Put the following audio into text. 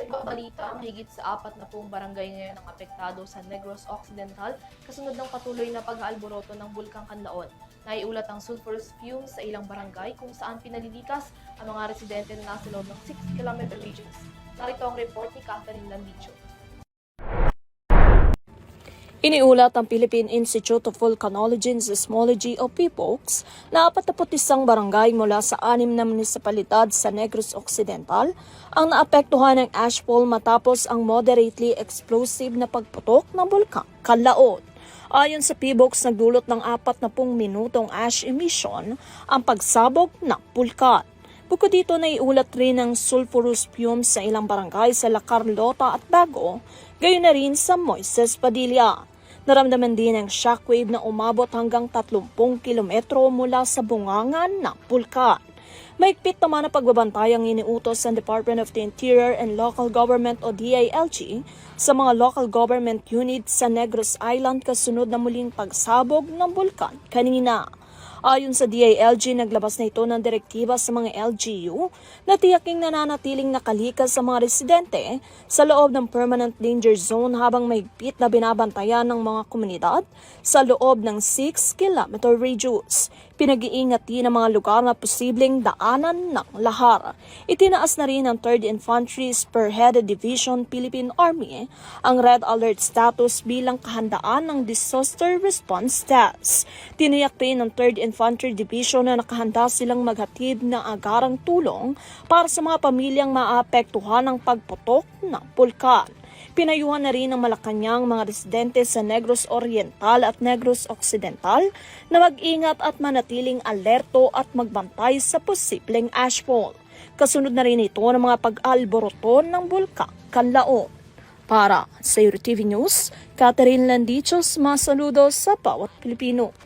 Nagbabalita ang higit sa 40 barangay ngayon ang apektado sa Negros Occidental kasunod ng patuloy na pag-aalboroto ng Bulkang Kanlaon. Naiulat ang sulfurous fumes sa ilang barangay kung saan pinalilikas ang mga residente na nasa loob ng 6-kilometer regions. Narito ang report ni Catherine Landicho. Iniulat ng Philippine Institute of Volcanology and Seismology o PIVOLCS na 41 barangay mula sa 6 na munisipalidad sa Negros Occidental ang naapektuhan ng ashfall matapos ang moderately explosive na pagputok ng Bulkang Kanlaon. Ayon sa PIVOLCS, nagdulot ng 40 minutong ash emission ang pagsabog ng bulkan. Bukod dito, naiulat rin ang sulfurous fumes sa ilang barangay sa La Carlota at Bago, gayon na rin sa Moises Padilla. Naramdaman din ang shockwave na umabot hanggang 30 kilometro mula sa bungangan ng bulkan. Maigpit naman ang pagbabantay ang iniutos ng Department of the Interior and Local Government o DILG sa mga local government units sa Negros Island kasunod na muling pagsabog ng bulkan kanina. Ayon sa DILG, naglabas na ito ng direktiba sa mga LGU na tiyaking nananatiling nakalikas sa mga residente sa loob ng permanent danger zone habang mahigpit na binabantayan ng mga komunidad sa loob ng 6-kilometer radius. Pinag-iingat din ang mga lugar na posibleng daanan ng lahar. Itinaas na rin ng 3rd Infantry Spearheaded Division Philippine Army ang red alert status bilang kahandaan ng disaster response task. Tiniyak rin ng 3rd Infantry Division na nakahanda silang maghatid ng agarang tulong para sa mga pamilyang maapektuhan ng pagputok ng bulkan. Pinayuhan na rin ng Malacanang mga residente sa Negros Oriental at Negros Occidental na mag-ingat at manatiling alerto at magbantay sa posibleng ashfall. Kasunod na rin ito ng mga pag-alboroto ng Bulkang Kanlaon. Para sa EuroTV News, Catherine Landichos, mga saludo sa bawat Pilipino.